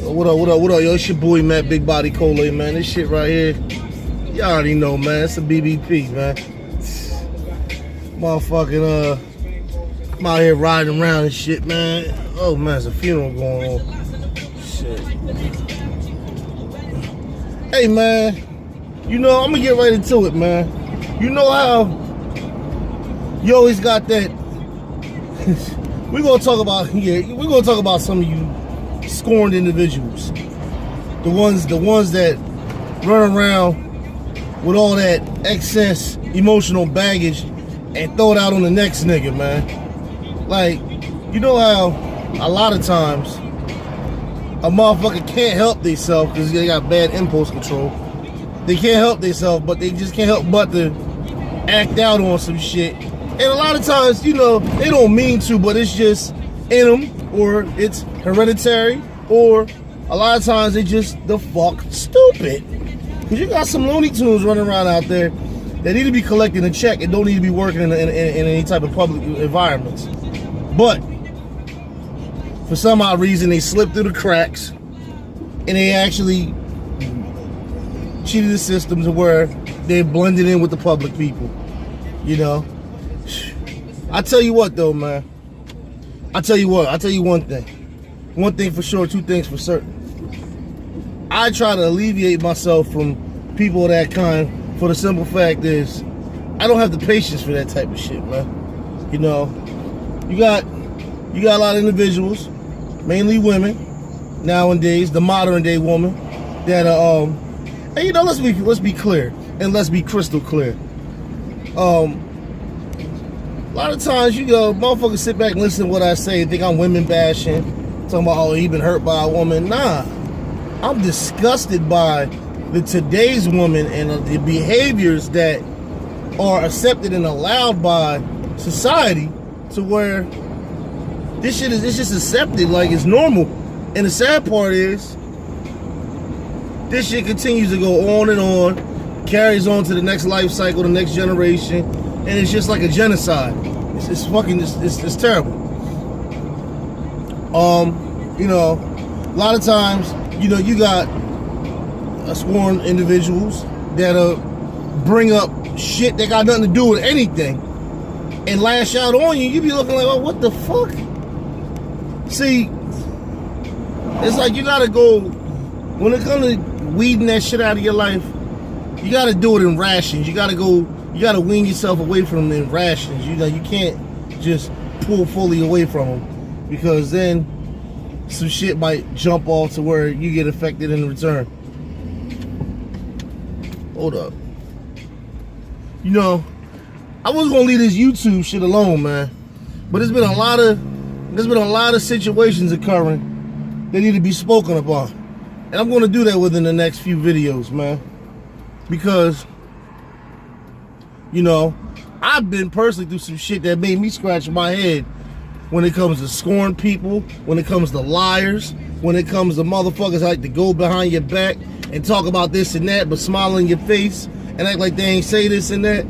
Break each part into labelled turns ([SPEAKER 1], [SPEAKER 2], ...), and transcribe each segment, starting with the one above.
[SPEAKER 1] What up, what up, what up, yo? It's your boy, Matt Big Body Cola, man. This shit right here, y'all already know, man. It's a BBP, man. Motherfucking, I'm out here riding around and shit, man. Oh, man, there's a funeral going on. Shit. Hey, man. You know, I'm gonna get right into it, man. You know how you always got that. We're gonna talk about some of you scorned individuals. The ones that run around with all that excess emotional baggage and throw it out on the next nigga, man. Like, you know how a lot of times a motherfucker can't help themselves because they got bad impulse control. They can't help themselves, but they just can't help but to act out on some shit. And a lot of times, you know, they don't mean to, but it's just in them, or it's hereditary, or a lot of times they just the fuck stupid. Because you got some Looney Tunes running around out there that need to be collecting a check and don't need to be working in any type of public environments. But for some odd reason, they slipped through the cracks and they actually cheated the system to where they blended in with the public people. You know? I tell you what though, man. I tell you one thing. One thing for sure, two things for certain. I try to alleviate myself from people of that kind for the simple fact is I don't have the patience for that type of shit, man. You know, you got a lot of individuals, mainly women nowadays, the modern day woman, that are and you know, let's be clear and let's be crystal clear. A lot of times, you go, motherfuckers sit back and listen to what I say, think I'm women bashing, talking about, oh, he been hurt by a woman. Nah, I'm disgusted by today's woman and the behaviors that are accepted and allowed by society to where this shit is, it's just accepted like it's normal. And the sad part is, this shit continues to go on and on, carries on to the next life cycle, the next generation, and it's just like a genocide. It's fucking, it's terrible. You know, a lot of times, you know, you got sworn individuals that bring up shit that got nothing to do with anything and lash out on you. You be looking like, oh, what the fuck? See, it's like you gotta go, when it comes to weeding that shit out of your life, you gotta do it in rations. You gotta wean yourself away from them in rations. You know, you can't just pull fully away from them, because then some shit might jump off to where you get affected in return. Hold up. You know, I was gonna leave this YouTube shit alone, man. But there's been a lot of situations occurring that need to be spoken about. And I'm gonna do that within the next few videos, man. Because, you know, I've been personally through some shit that made me scratch my head when it comes to scorn people, when it comes to liars, when it comes to motherfuckers like to go behind your back and talk about this and that, but smile in your face and act like they ain't say this and that.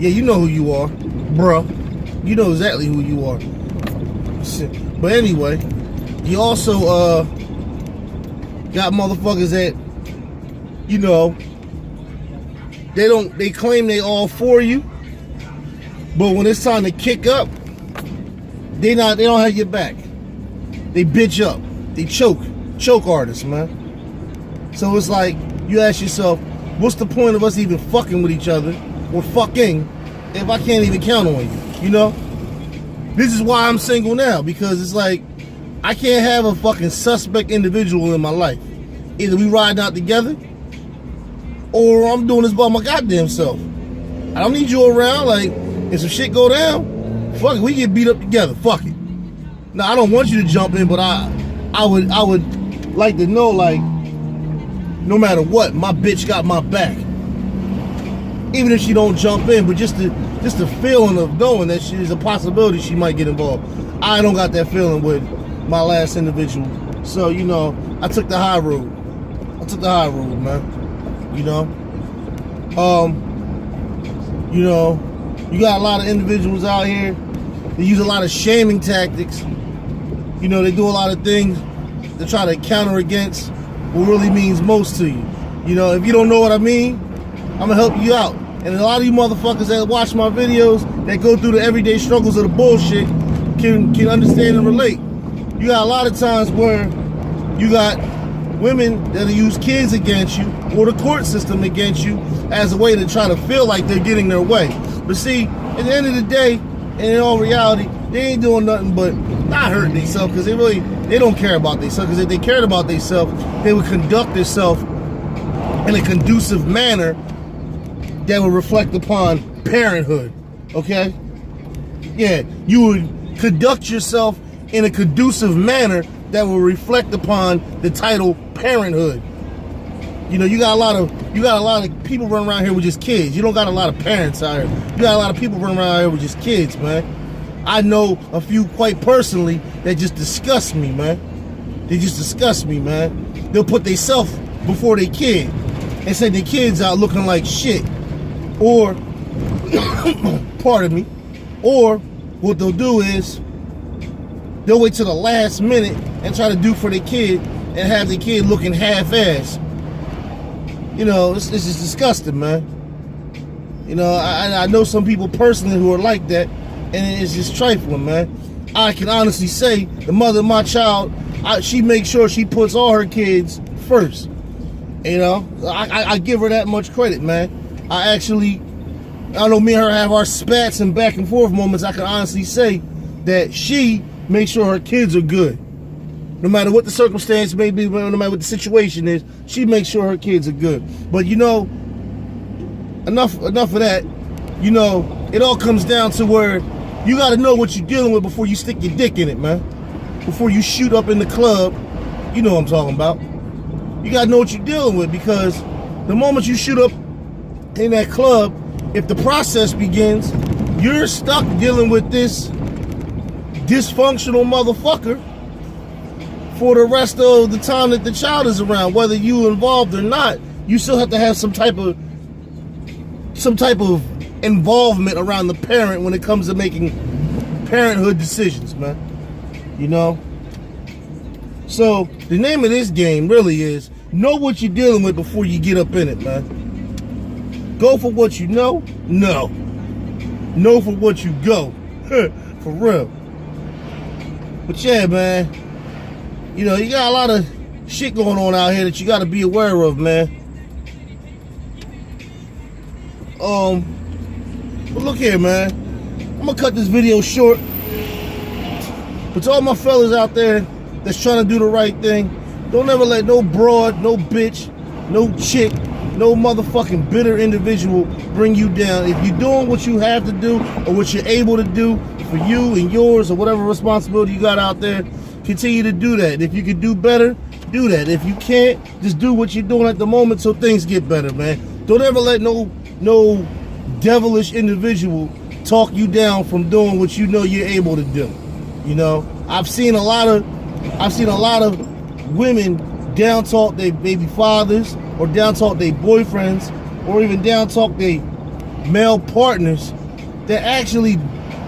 [SPEAKER 1] Yeah, you know who you are, bruh. You know exactly who you are. But anyway, you also got motherfuckers that, you know, they claim they all for you, but when it's time to kick up, they don't have your back. They bitch up. They choke artists, man. So it's like, you ask yourself, what's the point of us even fucking with each other or fucking if I can't even count on you, you know? This is why I'm single now, because it's like, I can't have a fucking suspect individual in my life. Either we riding out together, or I'm doing this by my goddamn self. I don't need you around. Like, if some shit go down, fuck it, we get beat up together. Fuck it. Now, I don't want you to jump in, but I would like to know, like, no matter what, my bitch got my back. Even if she don't jump in, but just the feeling of knowing that there's a possibility she might get involved. I don't got that feeling with my last individual. So, you know, I took the high road. Man. You know? You know, you got a lot of individuals out here. They use a lot of shaming tactics. You know, they do a lot of things to try to counter against what really means most to you. You know, if you don't know what I mean, I'm gonna help you out. And a lot of you motherfuckers that watch my videos that go through the everyday struggles of the bullshit can understand and relate. You got a lot of times where you got women that'll use kids against you or the court system against you as a way to try to feel like they're getting their way. But see, at the end of the day, and in all reality, they ain't doing nothing but not hurting themselves, because they don't care about themselves. Because if they cared about themselves, they would conduct themselves in a conducive manner that would reflect upon parenthood. Okay? Yeah, you would conduct yourself in a conducive manner that will reflect upon the title parenthood. You know, you got a lot of people running around here with just kids. You don't got a lot of parents out here. You got a lot of people running around here with just kids, man. I know a few quite personally that just disgust me, man. They just disgust me, man. They'll put themselves before their kid and say their kids out looking like shit. Or, pardon me, or what they'll do is they'll wait till the last minute and try to do for their kid and have their kid looking half-assed. You know, it's just disgusting, man. You know, I know some people personally who are like that, and it's just trifling, man. I can honestly say the mother of my child, she makes sure she puts all her kids first. You know, I give her that much credit, man. I know me and her have our spats and back and forth moments. I can honestly say that she makes sure her kids are good. No matter what the circumstance may be, no matter what the situation is, she makes sure her kids are good. But you know, enough of that. You know, it all comes down to where you got to know what you're dealing with before you stick your dick in it, man. Before you shoot up in the club, you know what I'm talking about. You got to know what you're dealing with, because the moment you shoot up in that club, if the process begins, you're stuck dealing with this dysfunctional motherfucker for the rest of the time that the child is around. Whether you involved or not, you still have to have some type of involvement around the parent when it comes to making parenthood decisions, man. You know? So, the name of this game really is know what you're dealing with before you get up in it, man. Go for what you know? No. Know for what you go. For real. But yeah, man. You know, you got a lot of shit going on out here that you got to be aware of, man. But look here, man. I'm going to cut this video short. But to all my fellas out there that's trying to do the right thing, don't ever let no broad, no bitch, no chick, no motherfucking bitter individual bring you down. If you're doing what you have to do or what you're able to do for you and yours or whatever responsibility you got out there, continue to do that. If you can do better, do that. If you can't, just do what you're doing at the moment so things get better, man. Don't ever let no devilish individual talk you down from doing what you know you're able to do. You know, I've seen a lot of women down talk their baby fathers, or down talk their boyfriends, or even down talk their male partners that actually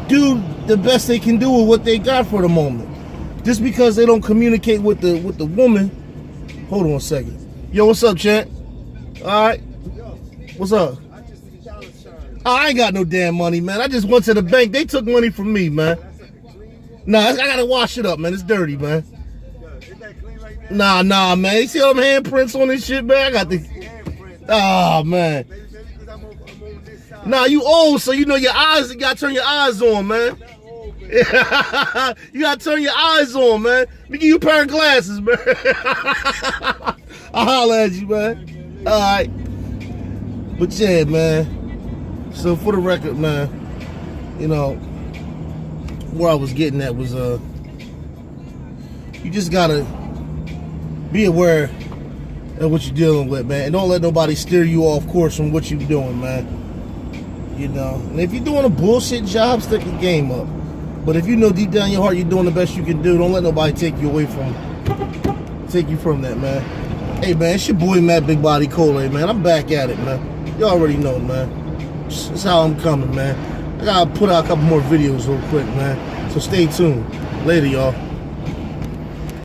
[SPEAKER 1] do the best they can do with what they got for the moment. Just because they don't communicate with the woman. Hold on a second. Yo, what's up, champ? All right. What's up? I ain't got no damn money, man. I just went to the bank. They took money from me, man. Nah, I gotta wash it up, man. It's dirty, man. Nah, man. You see all them handprints on this shit, man? I got the... Oh, man. Nah, you old, so you know your eyes, you gotta turn your eyes on, man. You gotta turn your eyes on, man. Let me give you a pair of glasses, man. I'll holler at you, man. Alright. But yeah, man. So for the record, man, you know, where I was getting at was you just gotta be aware of what you're dealing with, man. And don't let nobody steer you off course from what you're doing, man. You know. And if you're doing a bullshit job, stick your game up. But if you know deep down in your heart you're doing the best you can do, don't let nobody take you from that, man. Hey, man, it's your boy, Matt Big Body Cole, man. I'm back at it, man. You already know, man. That's how I'm coming, man. I gotta put out a couple more videos real quick, man. So stay tuned. Later, y'all.